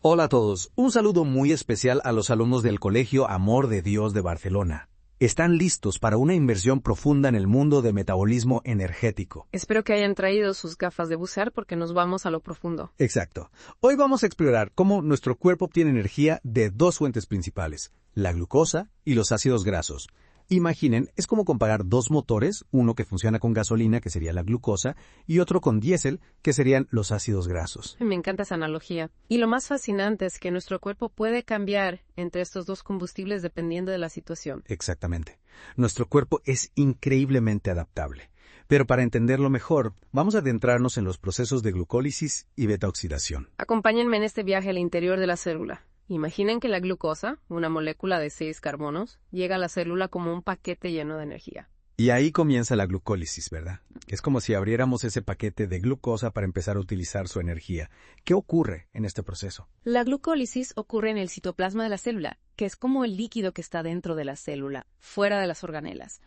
Hola a todos, un saludo muy especial a los alumnos del Colegio Amor de Dios de Barcelona. Están listos para una inmersión profunda en el mundo de metabolismo energético. Espero que hayan traído sus gafas de bucear porque nos vamos a lo profundo. Exacto. Hoy vamos a explorar cómo nuestro cuerpo obtiene energía de dos fuentes principales, la glucosa y los ácidos grasos. Imaginen, es como comparar dos motores, uno que funciona con gasolina, que sería la glucosa, y otro con diésel, que serían los ácidos grasos. Me encanta esa analogía. Y lo más fascinante es que nuestro cuerpo puede cambiar entre estos dos combustibles dependiendo de la situación. Exactamente. Nuestro cuerpo es increíblemente adaptable. Pero para entenderlo mejor, vamos a adentrarnos en los procesos de glucólisis y betaoxidación. Acompáñenme en este viaje al interior de la célula. Imaginen que la glucosa, una molécula de 6 carbonos, llega a la célula como un paquete lleno de energía. Y ahí comienza la glucólisis, ¿verdad? Es como si abriéramos ese paquete de glucosa para empezar a utilizar su energía. ¿Qué ocurre en este proceso? La glucólisis ocurre en el citoplasma de la célula, que es como el líquido que está dentro de la célula, fuera de las organelas.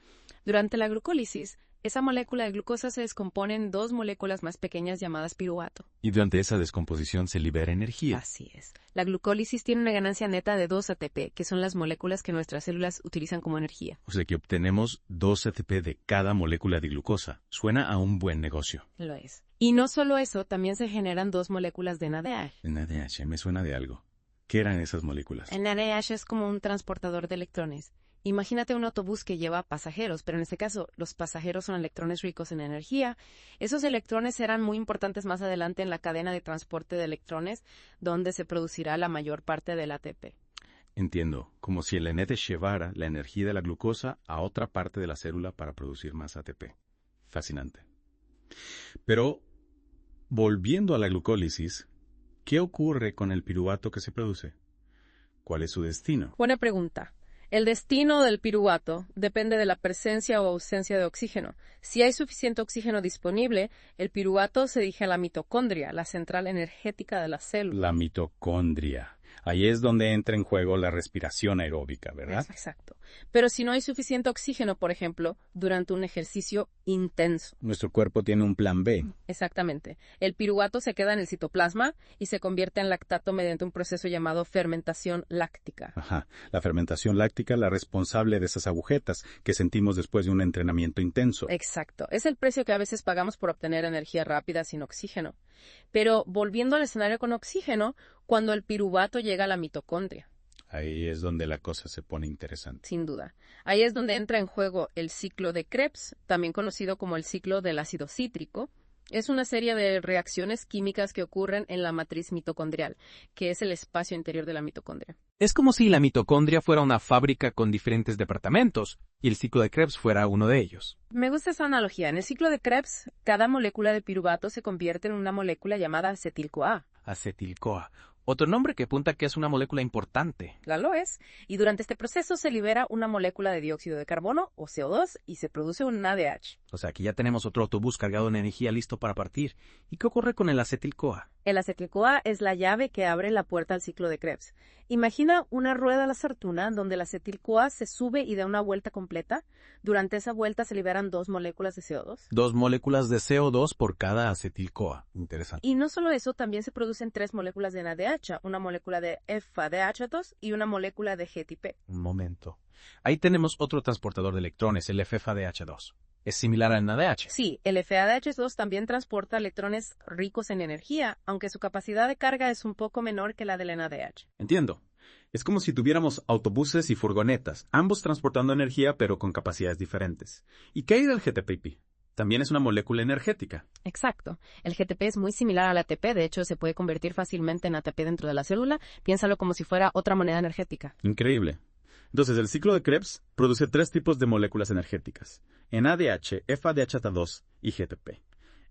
Durante la glucólisis, esa molécula de glucosa se descompone en dos moléculas más pequeñas llamadas piruvato. Y durante esa descomposición se libera energía. Así es. La glucólisis tiene una ganancia neta de 2 ATP, que son las moléculas que nuestras células utilizan como energía. O sea que obtenemos 2 ATP de cada molécula de glucosa. Suena a un buen negocio. Lo es. Y no solo eso, también se generan dos moléculas de NADH. NADH, me suena de algo. ¿Qué eran esas moléculas? El NADH es como un transportador de electrones. Imagínate un autobús que lleva pasajeros, pero en este caso los pasajeros son electrones ricos en energía. Esos electrones serán muy importantes más adelante en la cadena de transporte de electrones, donde se producirá la mayor parte del ATP. Entiendo, como si el NADH llevara la energía de la glucosa a otra parte de la célula para producir más ATP. Fascinante. Pero, volviendo a la glucólisis, ¿qué ocurre con el piruvato que se produce? ¿Cuál es su destino? Buena pregunta. El destino del piruvato depende de la presencia o ausencia de oxígeno. Si hay suficiente oxígeno disponible, el piruvato se dirige a la mitocondria, la central energética de la célula. La mitocondria. Ahí es donde entra en juego la respiración aeróbica, ¿verdad? Exacto. Pero si no hay suficiente oxígeno, por ejemplo, durante un ejercicio intenso. Nuestro cuerpo tiene un plan B. Exactamente. El piruvato se queda en el citoplasma y se convierte en lactato mediante un proceso llamado fermentación láctica. Ajá. La fermentación láctica, la responsable de esas agujetas que sentimos después de un entrenamiento intenso. Exacto. Es el precio que a veces pagamos por obtener energía rápida sin oxígeno. Pero volviendo al escenario con oxígeno, cuando el piruvato llega a la mitocondria. Ahí es donde la cosa se pone interesante. Sin duda. Ahí es donde entra en juego el ciclo de Krebs, también conocido como el ciclo del ácido cítrico. Es una serie de reacciones químicas que ocurren en la matriz mitocondrial, que es el espacio interior de la mitocondria. Es como si la mitocondria fuera una fábrica con diferentes departamentos, y el ciclo de Krebs fuera uno de ellos. Me gusta esa analogía. En el ciclo de Krebs, cada molécula de piruvato se convierte en una molécula llamada acetil-CoA. Acetil-CoA. Otro nombre que apunta que es una molécula importante. Lo es. Y durante este proceso se libera una molécula de dióxido de carbono, o CO2, y se produce un NADH. O sea, aquí ya tenemos otro autobús cargado de energía listo para partir. ¿Y qué ocurre con el acetil-CoA? El acetil-CoA es la llave que abre la puerta al ciclo de Krebs. Imagina una rueda a la sartuna donde el acetil-CoA se sube y da una vuelta completa. Durante esa vuelta se liberan dos moléculas de CO2. 2 moléculas de CO2 por cada acetil-CoA. Interesante. Y no solo eso, también se producen 3 moléculas de NADH, una molécula de FADH2 y una molécula de GTP. Un momento. Ahí tenemos otro transportador de electrones, el FADH2. ¿Es similar al NADH? Sí, el FADH2 también transporta electrones ricos en energía, aunque su capacidad de carga es un poco menor que la del NADH. Entiendo. Es como si tuviéramos autobuses y furgonetas, ambos transportando energía pero con capacidades diferentes. ¿Y qué hay del GTP? También es una molécula energética. Exacto. El GTP es muy similar al ATP, de hecho se puede convertir fácilmente en ATP dentro de la célula. Piénsalo como si fuera otra moneda energética. Increíble. Entonces, el ciclo de Krebs produce 3 tipos de moléculas energéticas: NADH, FADH2 y GTP.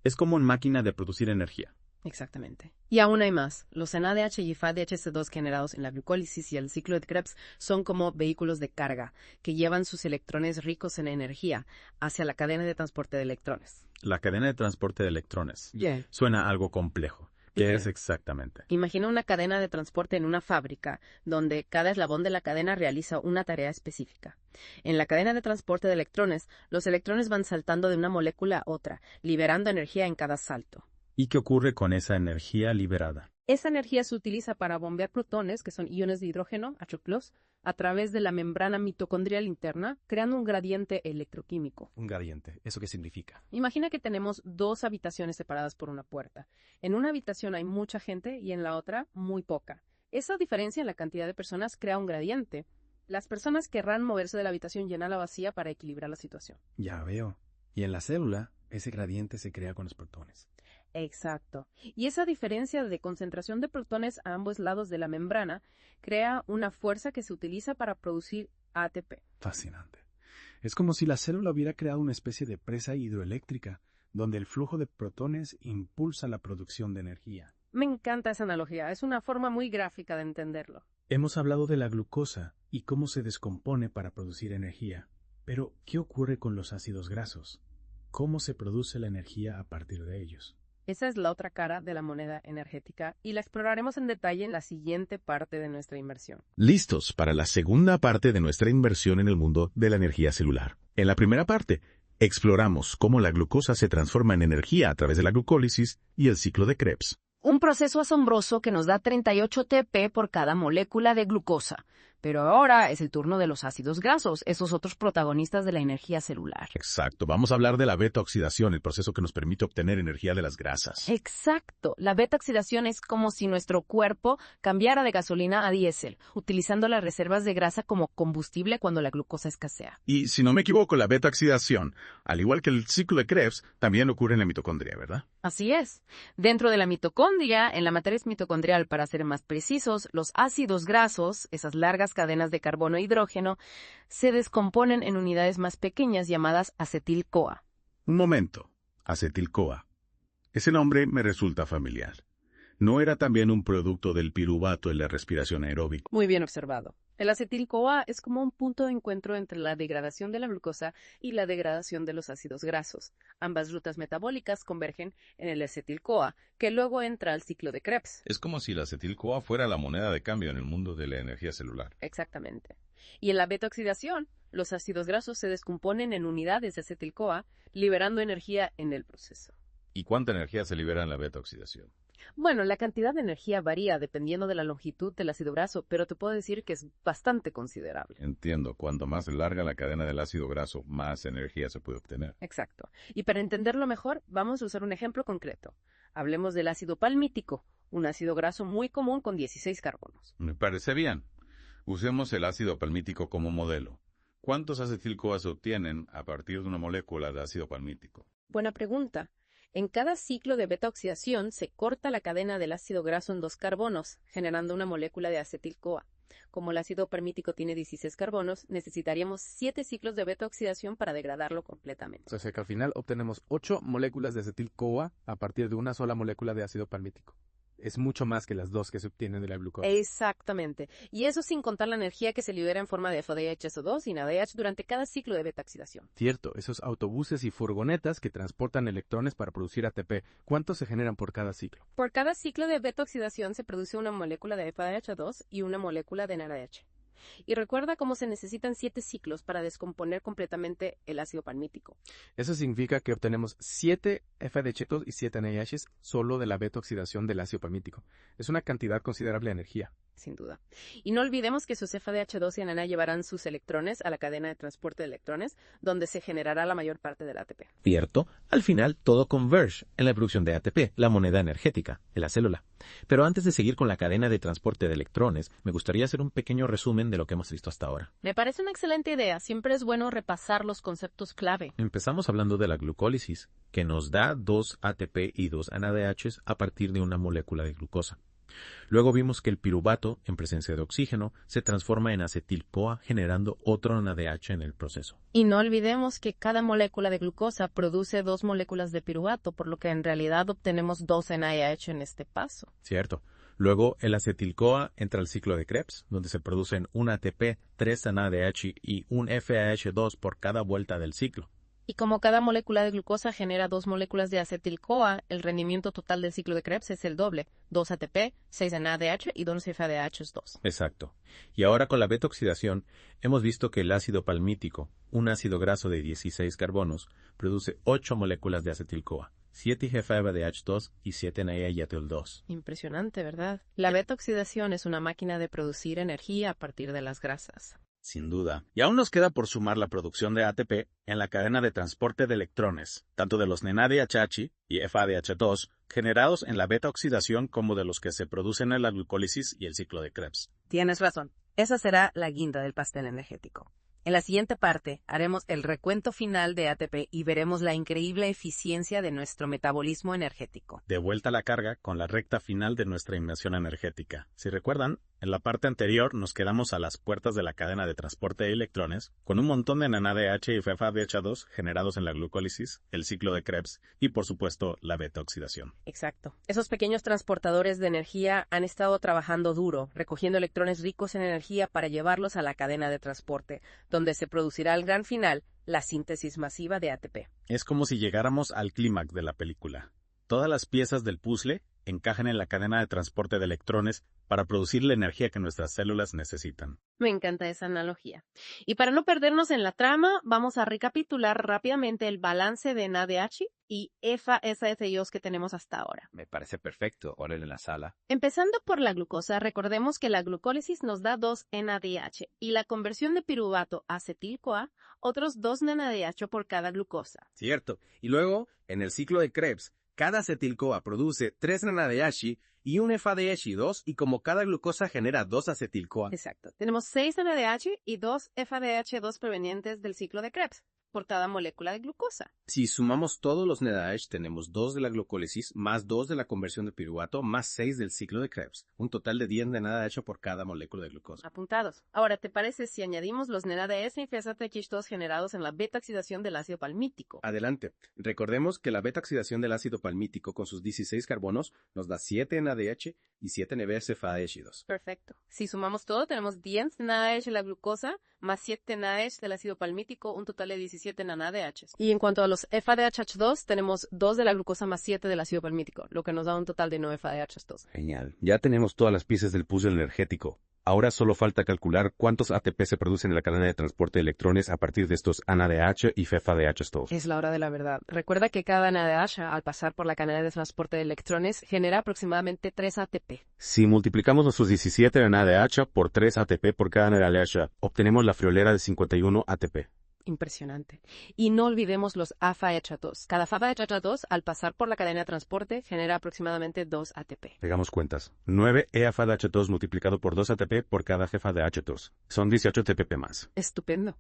Es como una máquina de producir energía. Exactamente. Y aún hay más. Los NADH y FADH2 generados en la glucólisis y el ciclo de Krebs son como vehículos de carga que llevan sus electrones ricos en energía hacia la cadena de transporte de electrones. La cadena de transporte de electrones. Yeah. Suena algo complejo. ¿Qué es exactamente? Imagina una cadena de transporte en una fábrica, donde cada eslabón de la cadena realiza una tarea específica. En la cadena de transporte de electrones, los electrones van saltando de una molécula a otra, liberando energía en cada salto. ¿Y qué ocurre con esa energía liberada? Esa energía se utiliza para bombear protones, que son iones de hidrógeno, H+, a través de la membrana mitocondrial interna, creando un gradiente electroquímico. Un gradiente, ¿eso qué significa? Imagina que tenemos dos habitaciones separadas por una puerta. En una habitación hay mucha gente y en la otra muy poca. Esa diferencia en la cantidad de personas crea un gradiente. Las personas querrán moverse de la habitación y llenarla vacía para equilibrar la situación. Ya veo. Y en la célula, ese gradiente se crea con los protones. Exacto. Y esa diferencia de concentración de protones a ambos lados de la membrana crea una fuerza que se utiliza para producir ATP. Fascinante. Es como si la célula hubiera creado una especie de presa hidroeléctrica, donde el flujo de protones impulsa la producción de energía. Me encanta esa analogía. Es una forma muy gráfica de entenderlo. Hemos hablado de la glucosa y cómo se descompone para producir energía. Pero, ¿qué ocurre con los ácidos grasos? ¿Cómo se produce la energía a partir de ellos? Esa es la otra cara de la moneda energética y la exploraremos en detalle en la siguiente parte de nuestra inversión. Listos para la segunda parte de nuestra inversión en el mundo de la energía celular. En la primera parte, exploramos cómo la glucosa se transforma en energía a través de la glucólisis y el ciclo de Krebs. Un proceso asombroso que nos da 38 TP por cada molécula de glucosa. Pero ahora es el turno de los ácidos grasos, esos otros protagonistas de la energía celular. Exacto, vamos a hablar de la beta-oxidación, el proceso que nos permite obtener energía de las grasas. Exacto. La beta-oxidación es como si nuestro cuerpo cambiara de gasolina a diésel, utilizando las reservas de grasa como combustible cuando la glucosa escasea. Y si no me equivoco, la beta-oxidación, al igual que el ciclo de Krebs, también ocurre en la mitocondria, ¿verdad? Así es. Dentro de la mitocondria, en la matriz mitocondrial, para ser más precisos, los ácidos grasos, esas largas cadenas de carbono e hidrógeno, se descomponen en unidades más pequeñas llamadas acetil-CoA. Un momento, acetil-CoA. Ese nombre me resulta familiar. ¿No era también un producto del piruvato en la respiración aeróbica? Muy bien observado. El acetil-CoA es como un punto de encuentro entre la degradación de la glucosa y la degradación de los ácidos grasos. Ambas rutas metabólicas convergen en el acetil-CoA, que luego entra al ciclo de Krebs. Es como si la acetil-CoA fuera la moneda de cambio en el mundo de la energía celular. Exactamente. Y en la beta-oxidación, los ácidos grasos se descomponen en unidades de acetil-CoA, liberando energía en el proceso. ¿Y cuánta energía se libera en la beta-oxidación? Bueno, la cantidad de energía varía dependiendo de la longitud del ácido graso, pero te puedo decir que es bastante considerable. Entiendo, cuanto más larga la cadena del ácido graso, más energía se puede obtener. Exacto. Y para entenderlo mejor, vamos a usar un ejemplo concreto. Hablemos del ácido palmítico, un ácido graso muy común con 16 carbonos. Me parece bien. Usemos el ácido palmítico como modelo. ¿Cuántos acetil-CoA se obtienen a partir de una molécula de ácido palmítico? Buena pregunta. En cada ciclo de beta-oxidación se corta la cadena del ácido graso en 2 carbonos, generando una molécula de acetil-CoA. Como el ácido palmítico tiene 16 carbonos, necesitaríamos 7 ciclos de beta-oxidación para degradarlo completamente. O sea que al final obtenemos 8 moléculas de acetil-CoA a partir de una sola molécula de ácido palmítico. Es mucho más que las 2 que se obtienen de la glucosa. Exactamente. Y eso sin contar la energía que se libera en forma de FADH-SO2 y NADH durante cada ciclo de beta-oxidación. Cierto, esos autobuses y furgonetas que transportan electrones para producir ATP, ¿cuántos se generan por cada ciclo? Por cada ciclo de beta-oxidación se produce una molécula de FADH2 y una molécula de NADH. Y recuerda cómo se necesitan 7 ciclos para descomponer completamente el ácido palmítico. Eso significa que obtenemos 7 FADH2 y 7 NADH solo de la beta-oxidación del ácido palmítico. Es una cantidad considerable de energía. Sin duda. Y no olvidemos que sus FADH2 y NADH llevarán sus electrones a la cadena de transporte de electrones, donde se generará la mayor parte del ATP. Cierto, al final todo converge en la producción de ATP, la moneda energética, en la célula. Pero antes de seguir con la cadena de transporte de electrones, me gustaría hacer un pequeño resumen de lo que hemos visto hasta ahora. Me parece una excelente idea. Siempre es bueno repasar los conceptos clave. Empezamos hablando de la glucólisis, que nos da 2 ATP y 2 NADH a partir de una molécula de glucosa. Luego vimos que el piruvato, en presencia de oxígeno, se transforma en acetil-CoA, generando otro NADH en el proceso. Y no olvidemos que cada molécula de glucosa produce 2 moléculas de piruvato, por lo que en realidad obtenemos 2 NADH en este paso. Cierto. Luego, el acetil-CoA entra al ciclo de Krebs, donde se producen un ATP, 3 NADH y un FADH2 por cada vuelta del ciclo. Y como cada molécula de glucosa genera 2 moléculas de acetil-CoA, el rendimiento total del ciclo de Krebs es el doble, 2 ATP, 6 NADH y 2 FADH2. Exacto. Y ahora con la beta-oxidación, hemos visto que el ácido palmítico, un ácido graso de 16 carbonos, produce 8 moléculas de acetil-CoA. 7 GFADH2 y 7 NaYTL2. Impresionante, ¿verdad? La beta-oxidación es una máquina de producir energía a partir de las grasas. Sin duda. Y aún nos queda por sumar la producción de ATP en la cadena de transporte de electrones, tanto de los NADH y FADH2, generados en la beta-oxidación como de los que se producen en la glucólisis y el ciclo de Krebs. Tienes razón. Esa será la guinda del pastel energético. En la siguiente parte haremos el recuento final de ATP y veremos la increíble eficiencia de nuestro metabolismo energético. De vuelta a la carga con la recta final de nuestra inmersión energética. Si recuerdan, en la parte anterior nos quedamos a las puertas de la cadena de transporte de electrones con un montón de NADH y FADH2 generados en la glucólisis, el ciclo de Krebs y por supuesto la beta-oxidación. Exacto. Esos pequeños transportadores de energía han estado trabajando duro, recogiendo electrones ricos en energía para llevarlos a la cadena de transporte, donde se producirá al gran final la síntesis masiva de ATP. Es como si llegáramos al clímax de la película. Todas las piezas del puzzle encajan en la cadena de transporte de electrones para producir la energía que nuestras células necesitan. Me encanta esa analogía. Y para no perdernos en la trama, vamos a recapitular rápidamente el balance de NADH y FASH2 que tenemos hasta ahora. Me parece perfecto. Órale en la sala. Empezando por la glucosa, recordemos que la glucólisis nos da 2 NADH y la conversión de piruvato a acetil-CoA, otros 2 NADH por cada glucosa. Cierto. Y luego, en el ciclo de Krebs, cada acetil-CoA produce 3 NADH y un FADH2 y como cada glucosa genera 2 acetil-CoA. Exacto. Tenemos 6 NADH y 2 FADH2 provenientes del ciclo de Krebs por cada molécula de glucosa. Si sumamos todos los NADH, tenemos 2 de la glucólisis, más 2 de la conversión de piruvato, más 6 del ciclo de Krebs. Un total de 10 de NADH por cada molécula de glucosa. Apuntados. Ahora, ¿te parece si añadimos los NADH y FASH2 generados en la beta-oxidación del ácido palmítico? Adelante. Recordemos que la beta-oxidación del ácido palmítico con sus 16 carbonos nos da 7 NADH y 7 NBS-FADH2. Perfecto. Si sumamos todo, tenemos 10 NADH de la glucosa más 7 NADH del ácido palmítico, un total de 17 NADH. Y en cuanto a los FADH2, tenemos 2 de la glucosa más 7 del ácido palmítico, lo que nos da un total de 9 FADH2. Genial. Ya tenemos todas las piezas del puzzle energético. Ahora solo falta calcular cuántos ATP se producen en la cadena de transporte de electrones a partir de estos NADH y FADH2. Es la hora de la verdad. Recuerda que cada NADH, al pasar por la cadena de transporte de electrones, genera aproximadamente 3 ATP. Si multiplicamos nuestros 17 NADH por 3 ATP por cada NADH, obtenemos la friolera de 51 ATP. Impresionante. Y no olvidemos los FADH2. Cada FADH2, al pasar por la cadena de transporte, genera aproximadamente 2 ATP. Hagamos cuentas. 9 EFADH2 multiplicado por 2 ATP por cada GFADH2. Son 18 ATP más. Estupendo.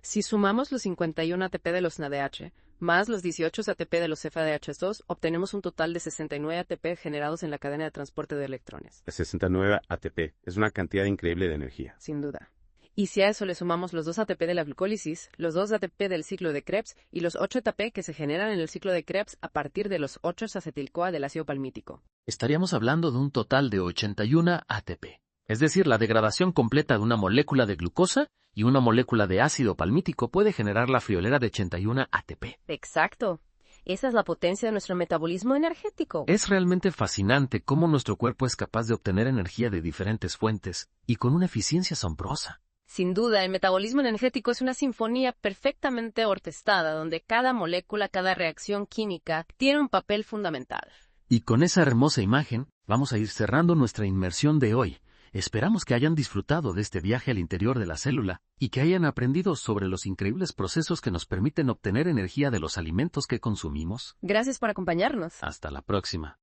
Si sumamos los 51 ATP de los NADH, más los 18 ATP de los FADH2, obtenemos un total de 69 ATP generados en la cadena de transporte de electrones. 69 ATP. Es una cantidad increíble de energía. Sin duda. Y si a eso le sumamos los 2 ATP de la glucólisis, los 2 ATP del ciclo de Krebs y los 8 ATP que se generan en el ciclo de Krebs a partir de los 8 acetil-CoA del ácido palmítico. Estaríamos hablando de un total de 81 ATP, es decir, la degradación completa de una molécula de glucosa y una molécula de ácido palmítico puede generar la friolera de 81 ATP. Exacto. Esa es la potencia de nuestro metabolismo energético. Es realmente fascinante cómo nuestro cuerpo es capaz de obtener energía de diferentes fuentes y con una eficiencia asombrosa. Sin duda, el metabolismo energético es una sinfonía perfectamente orquestada, donde cada molécula, cada reacción química tiene un papel fundamental. Y con esa hermosa imagen, vamos a ir cerrando nuestra inmersión de hoy. Esperamos que hayan disfrutado de este viaje al interior de la célula y que hayan aprendido sobre los increíbles procesos que nos permiten obtener energía de los alimentos que consumimos. Gracias por acompañarnos. Hasta la próxima.